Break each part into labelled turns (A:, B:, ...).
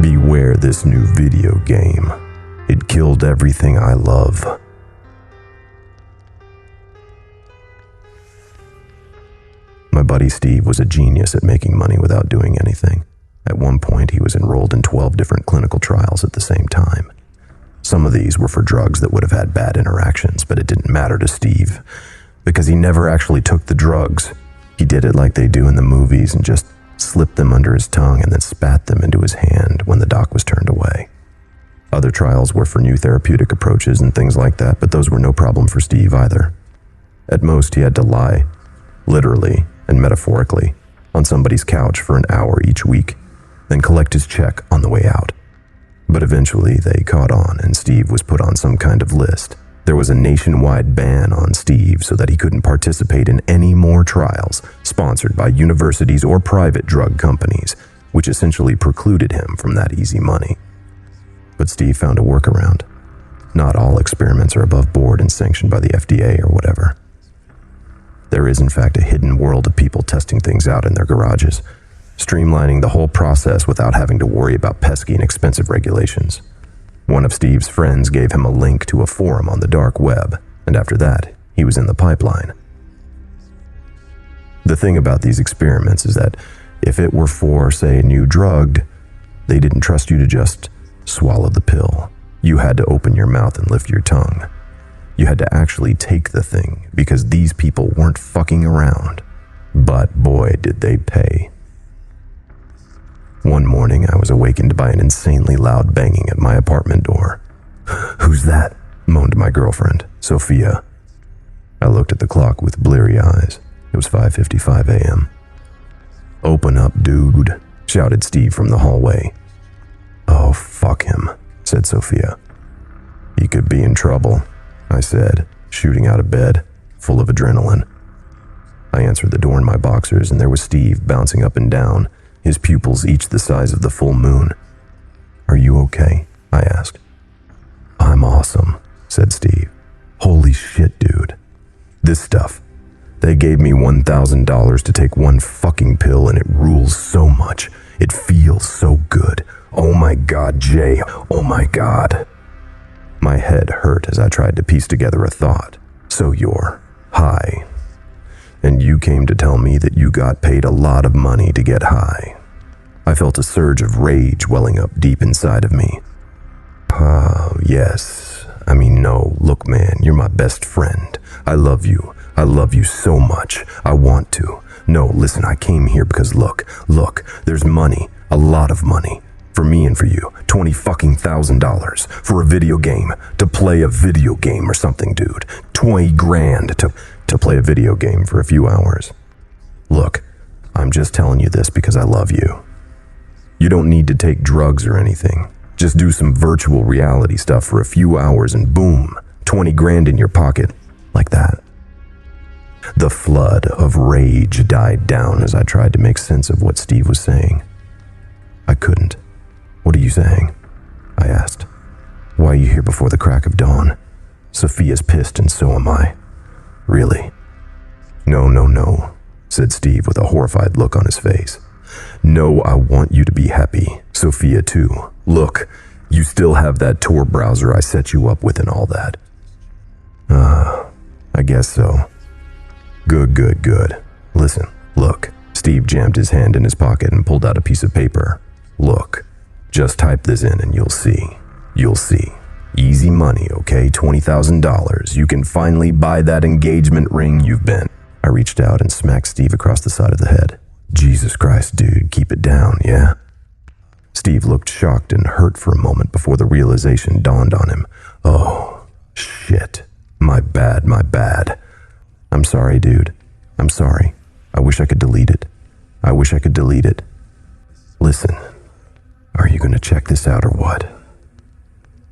A: Beware this new video game. It killed everything I love. My buddy Steve was a genius at making money without doing anything. At one point, he was enrolled in 12 different clinical trials at the same time. Some of these were for drugs that would have had bad interactions, but it didn't matter to Steve, because he never actually took the drugs. He did it like they do in the movies and just slipped them under his tongue and then spat them into his hand when the doc was turned away. Other trials were for new therapeutic approaches and things like that, but those were no problem for Steve either. At most, he had to lie, literally and metaphorically, on somebody's couch for an hour each week, then collect his check on the way out. But eventually they caught on and Steve was put on some kind of list. There was a nationwide ban on Steve so that he couldn't participate in any more trials sponsored by universities or private drug companies, which essentially precluded him from that easy money. But Steve found a workaround. Not all experiments are above board and sanctioned by the FDA or whatever. There is in fact a hidden world of people testing things out in their garages, streamlining the whole process without having to worry about pesky and expensive regulations. One of Steve's friends gave him a link to a forum on the dark web, and after that, he was in the pipeline. The thing about these experiments is that if it were for, say, a new drug, they didn't trust you to just swallow the pill. You had to open your mouth and lift your tongue. You had to actually take the thing, because these people weren't fucking around. But boy, did they pay. One morning, I was awakened by an insanely loud banging at my apartment door. "Who's that?" moaned my girlfriend, Sophia. I looked at the clock with bleary eyes. It was 5:55 a.m. "Open up, dude," shouted Steve from the hallway. "Oh, fuck him," said Sophia. "He could be in trouble," I said, shooting out of bed, full of adrenaline. I answered the door in my boxers, and there was Steve bouncing up and down, his pupils each the size of the full moon. "Are you okay?" I asked. "I'm awesome," said Steve. "Holy shit, dude. This stuff. They gave me $1,000 to take one fucking pill, and it rules so much. It feels so good. Oh my God, Jay. Oh my God." My head hurt as I tried to piece together a thought. "So you're high. And you came to tell me that you got paid a lot of money to get high." I felt a surge of rage welling up deep inside of me. Yes. I mean, no. Look, man, you're my best friend. I love you. I love you so much. I want to. No, listen, I came here because look, there's money. A lot of money. For me and for you. $20,000 for a video game. To play a video game or something, dude. 20 grand to play a video game for a few hours. Look, I'm just telling you this because I love you. You don't need to take drugs or anything. Just do some virtual reality stuff for a few hours and boom, 20 grand in your pocket. Like that. The flood of rage died down as I tried to make sense of what Steve was saying. I couldn't. "What are you saying?" I asked. "Why are you here before the crack of dawn? Sophia's pissed and so am I." "Really?" No, said Steve with a horrified look on his face. "No, I want you to be happy. Sophia too. Look, you still have that Tor browser I set you up with and all that." I guess so." Good. Listen, look." Steve jammed his hand in his pocket and pulled out a piece of paper. "Look, just type this in and you'll see. You'll see. Easy money, okay? $20,000. You can finally buy that engagement ring you've been." I reached out and smacked Steve across the side of the head. "Jesus Christ, dude, keep it down, yeah?" Steve looked shocked and hurt for a moment before the realization dawned on him. "Oh, shit. My bad. I'm sorry, dude. I'm sorry. I wish I could delete it. Listen, are you gonna check this out or what?"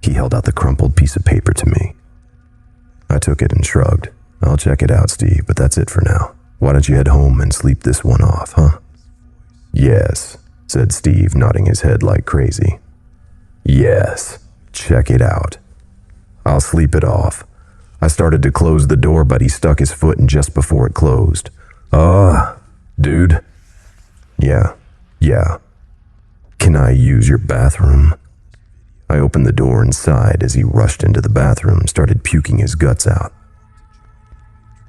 A: He held out the crumpled piece of paper to me. I took it and shrugged. "I'll check it out, Steve, but that's it for now. Why don't you head home and sleep this one off, huh?" "Yes," said Steve, nodding his head like crazy. "Yes, check it out. I'll sleep it off." I started to close the door, but he stuck his foot in just before it closed. Dude." Yeah. "Can I use your bathroom?" I opened the door and sighed as he rushed into the bathroom and started puking his guts out.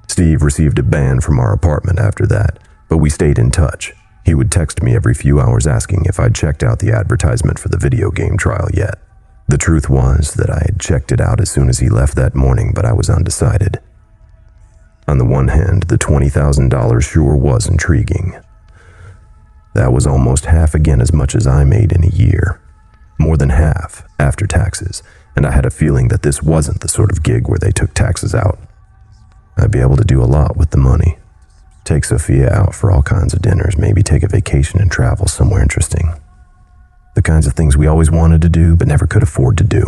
A: Steve received a ban from our apartment after that, but we stayed in touch. He would text me every few hours asking if I'd checked out the advertisement for the video game trial yet. The truth was that I had checked it out as soon as he left that morning, but I was undecided. On the one hand, the $20,000 sure was intriguing. That was almost half again as much as I made in a year. More than half after taxes, and I had a feeling that this wasn't the sort of gig where they took taxes out. I'd be able to do a lot with the money. Take Sophia out for all kinds of dinners, maybe take a vacation and travel somewhere interesting. The kinds of things we always wanted to do but never could afford to do.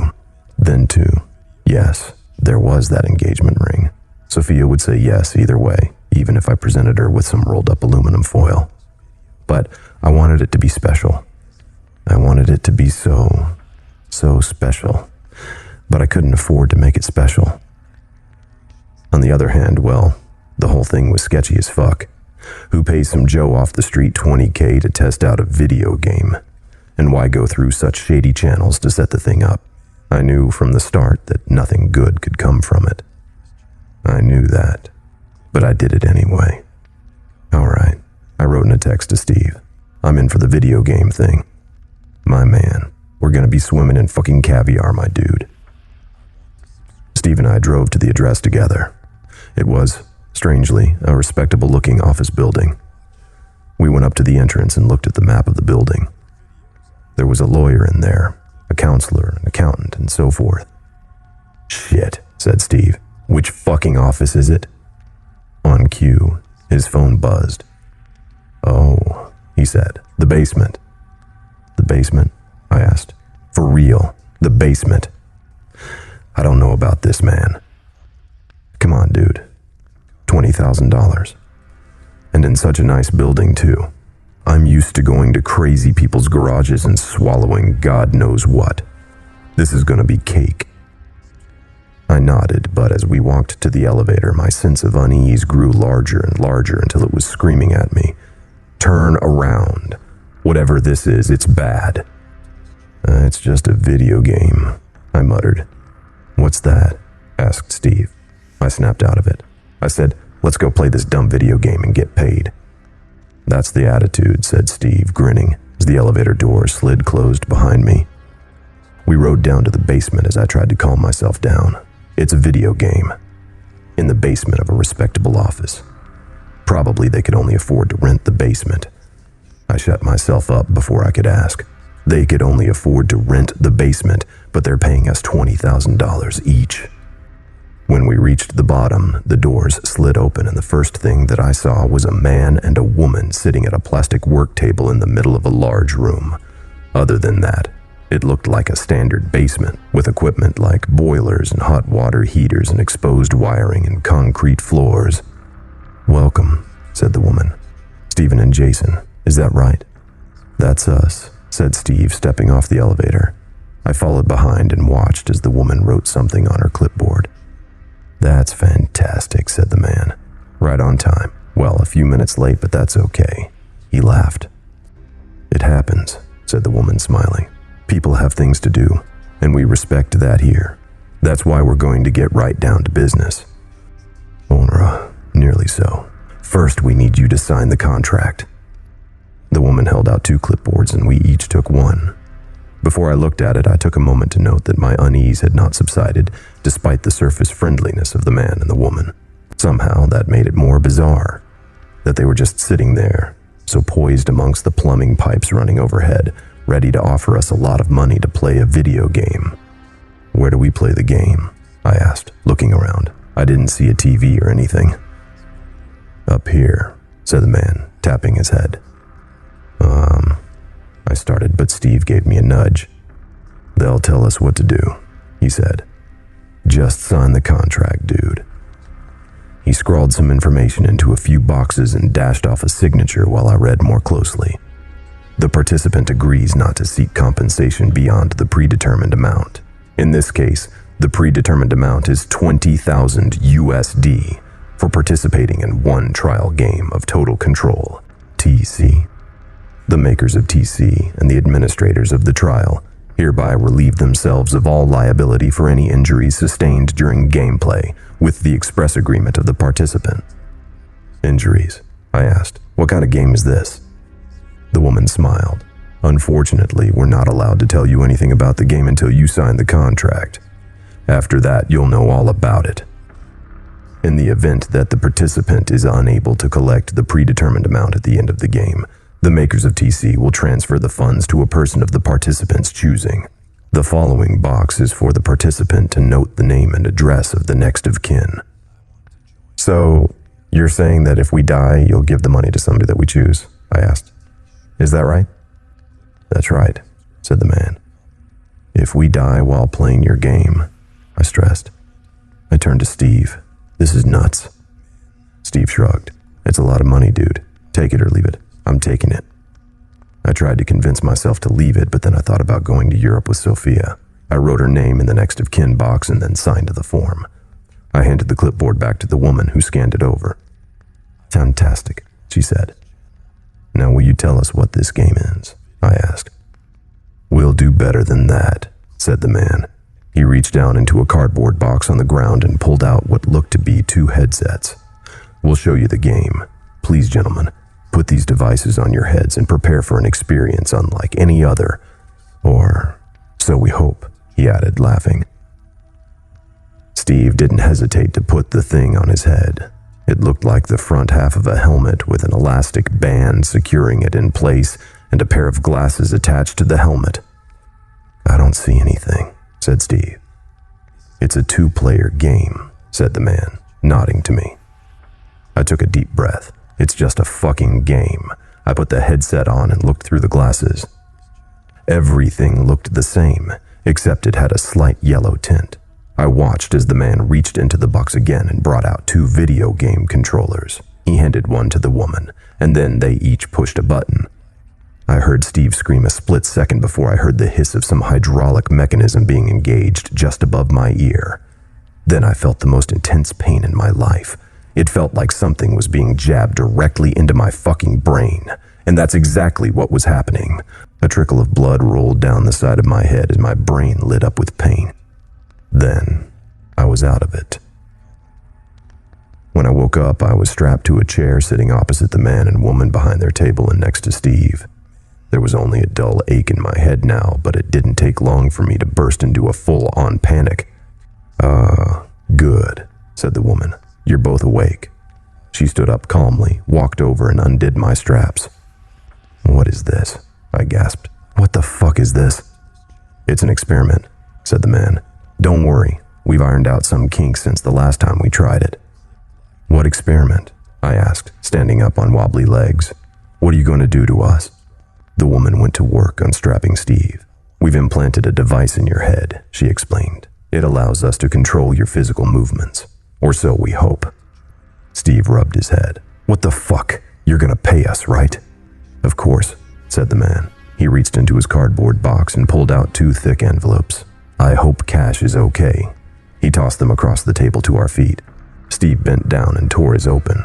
A: Then too, yes, there was that engagement ring. Sophia would say yes either way, even if I presented her with some rolled up aluminum foil. But I wanted it to be special. I wanted it to be so special. But I couldn't afford to make it special. On the other hand, well, the whole thing was sketchy as fuck. Who pays some Joe off the street $20K to test out a video game? And why go through such shady channels to set the thing up? I knew from the start that nothing good could come from it. I knew that, but I did it anyway. All right, I wrote in a text to Steve. I'm in for the video game thing. My man, we're gonna be swimming in fucking caviar, my dude. Steve and I drove to the address together. It was, strangely, a respectable-looking office building. We went up to the entrance and looked at the map of the building. There was a lawyer in there, a counselor, an accountant, and so forth. "Shit," said Steve. "Which fucking office is it?" On cue, his phone buzzed. "Oh," he said, "the basement." "The basement?" I asked. "For real, the basement." "I don't know about this, man." "Come on, dude. $20,000. And in such a nice building, too. I'm used to going to crazy people's garages and swallowing God knows what. This is gonna be cake." I nodded, but as we walked to the elevator, my sense of unease grew larger and larger until it was screaming at me. "Turn around. Whatever this is, it's bad." It's just a video game," I muttered. "What's that?" asked Steve. I snapped out of it. I said, "Let's go play this dumb video game and get paid." "That's the attitude," said Steve, grinning, as the elevator door slid closed behind me. We rode down to the basement as I tried to calm myself down. It's a video game. In the basement of a respectable office. Probably they could only afford to rent the basement. I shut myself up before I could ask. They could only afford to rent the basement, but they're paying us $20,000 each. When we reached the bottom, the doors slid open, and the first thing that I saw was a man and a woman sitting at a plastic work table in the middle of a large room. Other than that, it looked like a standard basement, with equipment like boilers and hot water heaters and exposed wiring and concrete floors. "Welcome," said the woman. "Stephen and Jason, is that right?" "That's us," said Steve, stepping off the elevator. I followed behind and watched as the woman wrote something on her clipboard. "That's fantastic," said the man. "Right on time. Well, a few minutes late, but that's okay." He laughed. "It happens," said the woman, smiling. "People have things to do, and we respect that here. That's why we're going to get right down to business." "Onra, nearly so. First, we need you to sign the contract." The woman held out 2 clipboards, and we each took one. Before I looked at it, I took a moment to note that my unease had not subsided, despite the surface friendliness of the man and the woman. Somehow, that made it more bizarre, that they were just sitting there, so poised amongst the plumbing pipes running overhead, ready to offer us a lot of money to play a video game. "Where do we play the game?" I asked, looking around. I didn't see a TV or anything. "Up here," said the man, tapping his head. I started, but Steve gave me a nudge. "They'll tell us what to do," he said. "Just sign the contract, dude." He scrawled some information into a few boxes and dashed off a signature while I read more closely. The participant agrees not to seek compensation beyond the predetermined amount. In this case, the predetermined amount is $20,000 USD for participating in one trial game of Total Control, TC. The makers of TC and the administrators of the trial hereby relieve themselves of all liability for any injuries sustained during gameplay, with the express agreement of the participant. Injuries? I asked. What kind of game is this? The woman smiled. Unfortunately, we're not allowed to tell you anything about the game until you sign the contract. After that, you'll know all about it. In the event that the participant is unable to collect the predetermined amount at the end of the game, the makers of TC will transfer the funds to a person of the participant's choosing. The following box is for the participant to note the name and address of the next of kin. So, you're saying that if we die, you'll give the money to somebody that we choose? I asked. Is that right? That's right, said the man. If we die while playing your game, I stressed. I turned to Steve. This is nuts. Steve shrugged. It's a lot of money, dude. Take it or leave it. I'm taking it. I tried to convince myself to leave it, but then I thought about going to Europe with Sophia. I wrote her name in the next of kin box and then signed the form. I handed the clipboard back to the woman, who scanned it over. Fantastic, she said. Now will you tell us what this game is? I asked. We'll do better than that, said the man. He reached down into a cardboard box on the ground and pulled out what looked to be 2 headsets. We'll show you the game. Please, gentlemen, put these devices on your heads and prepare for an experience unlike any other. Or so we hope, he added, laughing. Steve didn't hesitate to put the thing on his head. It looked like the front half of a helmet with an elastic band securing it in place and a pair of glasses attached to the helmet. I don't see anything, said Steve. It's a 2-player game, said the man, nodding to me. I took a deep breath. It's just a fucking game. I put the headset on and looked through the glasses. Everything looked the same, except it had a slight yellow tint. I watched as the man reached into the box again and brought out 2 video game controllers. He handed one to the woman, and then they each pushed a button. I heard Steve scream a split second before I heard the hiss of some hydraulic mechanism being engaged just above my ear. Then I felt the most intense pain in my life. It felt like something was being jabbed directly into my fucking brain, and that's exactly what was happening. A trickle of blood rolled down the side of my head as my brain lit up with pain. Then, I was out of it. When I woke up, I was strapped to a chair sitting opposite the man and woman behind their table and next to Steve. There was only a dull ache in my head now, but it didn't take long for me to burst into a full-on panic. Good, said the woman. You're both awake. She stood up calmly, walked over and undid my straps. What is this? I gasped. What the fuck is this? It's an experiment, said the man. Don't worry, we've ironed out some kinks since the last time we tried it. What experiment? I asked, standing up on wobbly legs. What are you going to do to us? The woman went to work unstrapping Steve. We've implanted a device in your head, she explained. It allows us to control your physical movements. Or so we hope. Steve rubbed his head. What the fuck? You're gonna pay us, right? Of course, said the man. He reached into his cardboard box and pulled out 2 thick envelopes. I hope cash is okay. He tossed them across the table to our feet. Steve bent down and tore his open.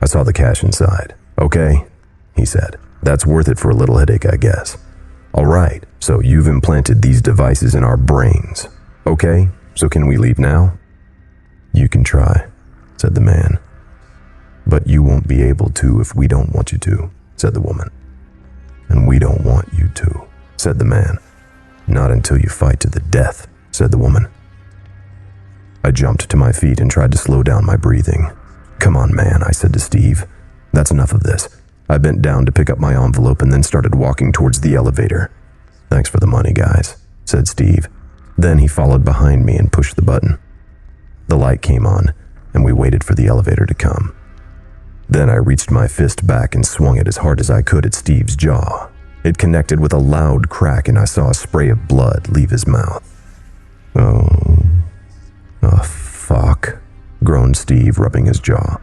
A: I saw the cash inside. Okay, he said. That's worth it for a little headache, I guess. All right, so you've implanted these devices in our brains. Okay, so can we leave now? You can try, said the man. But you won't be able to if we don't want you to, said the woman. And we don't want you to, said the man. Not until you fight to the death, said the woman. I jumped to my feet and tried to slow down my breathing. Come on, man, I said to Steve. That's enough of this. I bent down to pick up my envelope and then started walking towards the elevator. Thanks for the money, guys, said Steve. Then he followed behind me and pushed the button. The light came on, and we waited for the elevator to come. Then I reached my fist back and swung it as hard as I could at Steve's jaw. It connected with a loud crack, and I saw a spray of blood leave his mouth. Oh, fuck, groaned Steve, rubbing his jaw.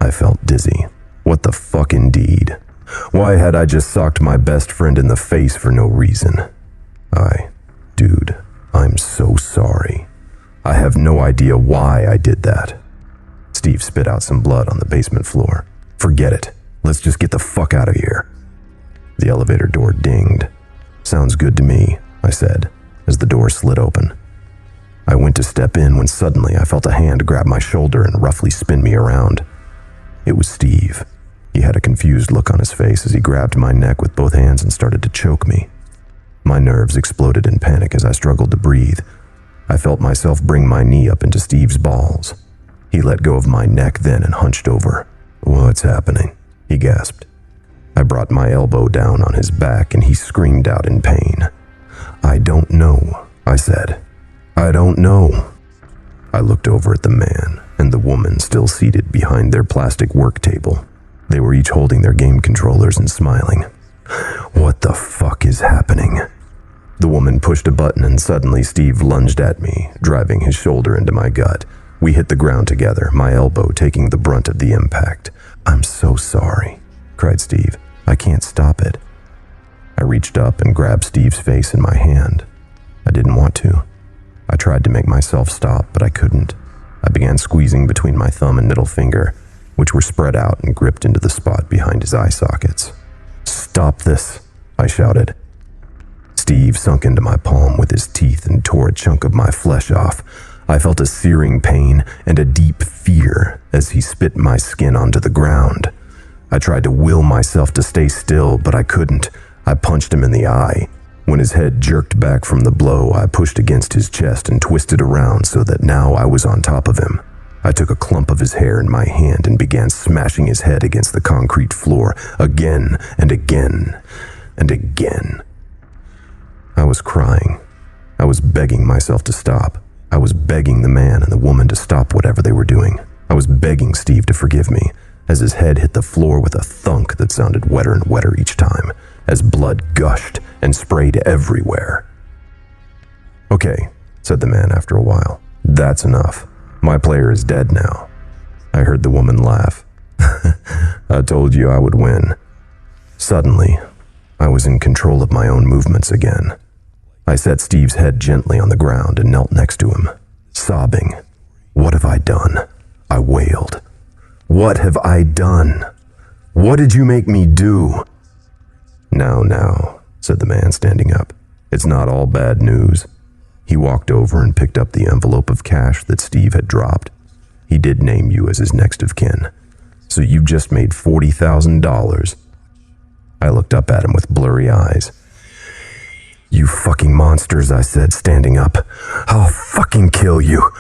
A: I felt dizzy. What the fuck indeed? Why had I just socked my best friend in the face for no reason? Dude, I'm so sorry. I have no idea why I did that. Steve spit out some blood on the basement floor. Forget it. Let's just get the fuck out of here. The elevator door dinged. "Sounds good to me," I said, as the door slid open. I went to step in when suddenly I felt a hand grab my shoulder and roughly spin me around. It was Steve. He had a confused look on his face as he grabbed my neck with both hands and started to choke me. My nerves exploded in panic as I struggled to breathe. I felt myself bring my knee up into Steve's balls. He let go of my neck then and hunched over. "What's happening?" he gasped. I brought my elbow down on his back and he screamed out in pain. "I don't know," I said. "I don't know." I looked over at the man and the woman still seated behind their plastic work table. They were each holding their game controllers and smiling. "What the fuck is happening?" The woman pushed a button and suddenly Steve lunged at me, driving his shoulder into my gut. We hit the ground together, my elbow taking the brunt of the impact. "I'm so sorry," cried Steve. "I can't stop it." I reached up and grabbed Steve's face in my hand. I didn't want to. I tried to make myself stop, but I couldn't. I began squeezing between my thumb and middle finger, which were spread out and gripped into the spot behind his eye sockets. "Stop this," I shouted. Steve sunk into my palm with his teeth and tore a chunk of my flesh off. I felt a searing pain and a deep fear as he spit my skin onto the ground. I tried to will myself to stay still, but I couldn't. I punched him in the eye. When his head jerked back from the blow, I pushed against his chest and twisted around so that now I was on top of him. I took a clump of his hair in my hand and began smashing his head against the concrete floor again and again and again. I was crying. I was begging myself to stop. I was begging the man and the woman to stop whatever they were doing. I was begging Steve to forgive me as his head hit the floor with a thunk that sounded wetter and wetter each time, as blood gushed and sprayed everywhere. "Okay," said the man after a while. "That's enough. My player is dead now." I heard the woman laugh. "I told you I would win." Suddenly, I was in control of my own movements again. I set Steve's head gently on the ground and knelt next to him, sobbing. "What have I done?" I wailed. "What have I done? What did you make me do?" Now, said the man standing up. "It's not all bad news." He walked over and picked up the envelope of cash that Steve had dropped. He did name you as his next of kin. "So you've just made $40,000. I looked up at him with blurry eyes. "You fucking monsters," I said, standing up. "I'll fucking kill you."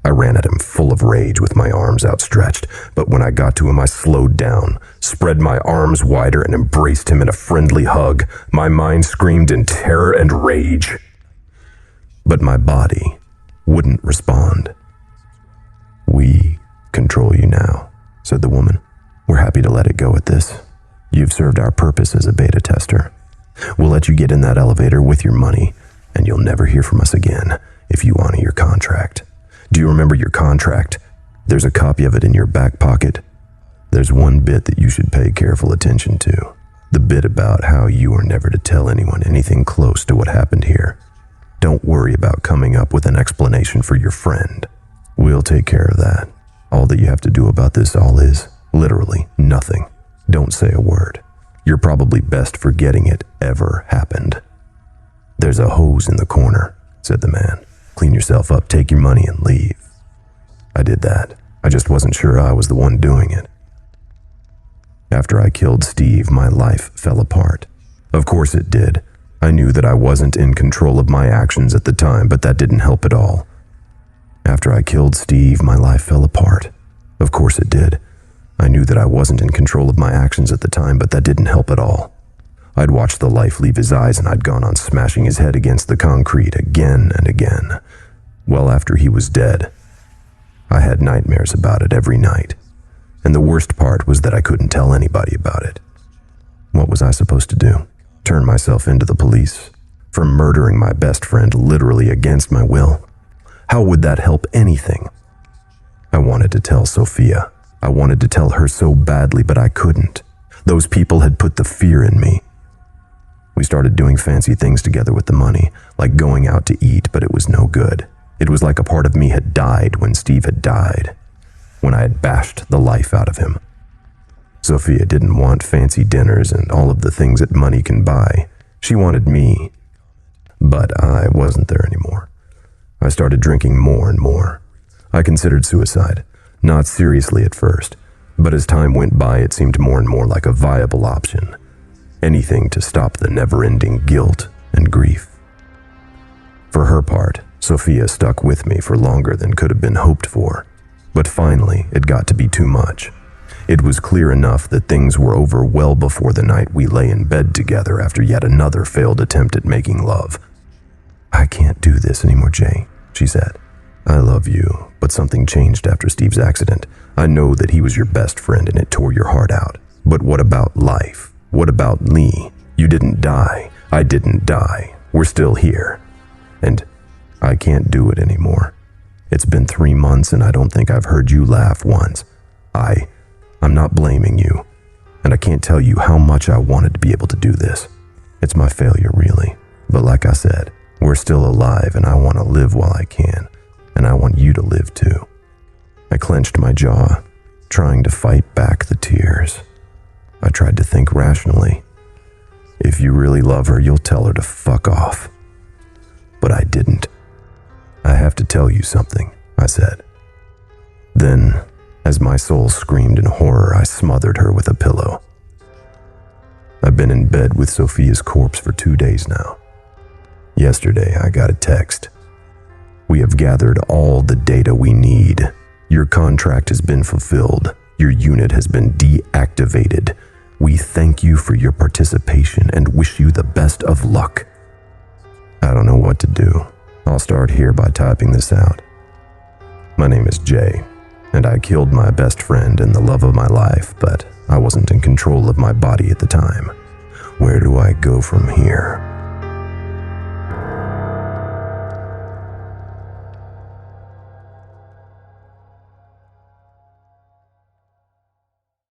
A: I ran at him full of rage with my arms outstretched, but when I got to him I slowed down, spread my arms wider and embraced him in a friendly hug. My mind screamed in terror and rage. But my body wouldn't respond. "We control you now," said the woman. "We're happy to let it go at this. You've served our purpose as a beta tester. We'll let you get in that elevator with your money, and you'll never hear from us again if you honor your contract. Do you remember your contract? There's a copy of it in your back pocket. There's one bit that you should pay careful attention to. The bit about how you are never to tell anyone anything close to what happened here. Don't worry about coming up with an explanation for your friend. We'll take care of that. All that you have to do about this all is, literally, nothing. Don't say a word. You're probably best forgetting it ever happened." "There's a hose in the corner," said the man. "Clean yourself up, take your money, and leave." I did that. I just wasn't sure I was the one doing it. After I killed Steve, my life fell apart. Of course it did. I knew that I wasn't in control of my actions at the time, but that didn't help at all. After I killed Steve, my life fell apart. Of course it did. I knew that I wasn't in control of my actions at the time, but that didn't help at all. I'd watched the life leave his eyes and I'd gone on smashing his head against the concrete again and again. Well, after he was dead, I had nightmares about it every night. And the worst part was that I couldn't tell anybody about it. What was I supposed to do? Turn myself into the police? For murdering my best friend literally against my will? How would that help anything? I wanted to tell Sophia. I wanted to tell her so badly, but I couldn't. Those people had put the fear in me. We started doing fancy things together with the money, like going out to eat, but it was no good. It was like a part of me had died when Steve had died, when I had bashed the life out of him. Sophia didn't want fancy dinners and all of the things that money can buy. She wanted me. But I wasn't there anymore. I started drinking more and more. I considered suicide, not seriously at first, but as time went by it seemed more and more like a viable option. Anything to stop the never-ending guilt and grief. For her part, Sophia stuck with me for longer than could have been hoped for, but finally it got to be too much. It was clear enough that things were over well before the night we lay in bed together after yet another failed attempt at making love. "I can't do this anymore, Jay," she said. "I love you, but something changed after Steve's accident. I know that he was your best friend and it tore your heart out. But what about life? What about Lee? You didn't die. I didn't die. We're still here. And I can't do it anymore. It's been 3 months and I don't think I've heard you laugh once. I'm not blaming you. And I can't tell you how much I wanted to be able to do this. It's my failure, really. But like I said, we're still alive and I want to live while I can. And I want you to live too." I clenched my jaw, trying to fight back the tears. I tried to think rationally. If you really love her, you'll tell her to fuck off. But I didn't. "I have to tell you something," I said. Then, as my soul screamed in horror, I smothered her with a pillow. I've been in bed with Sophia's corpse for 2 days now. Yesterday, I got a text. "We have gathered all the data we need. Your contract has been fulfilled. Your unit has been deactivated. We thank you for your participation and wish you the best of luck." I don't know what to do. I'll start here by typing this out. My name is Jay, and I killed my best friend and the love of my life, but I wasn't in control of my body at the time. Where do I go from here?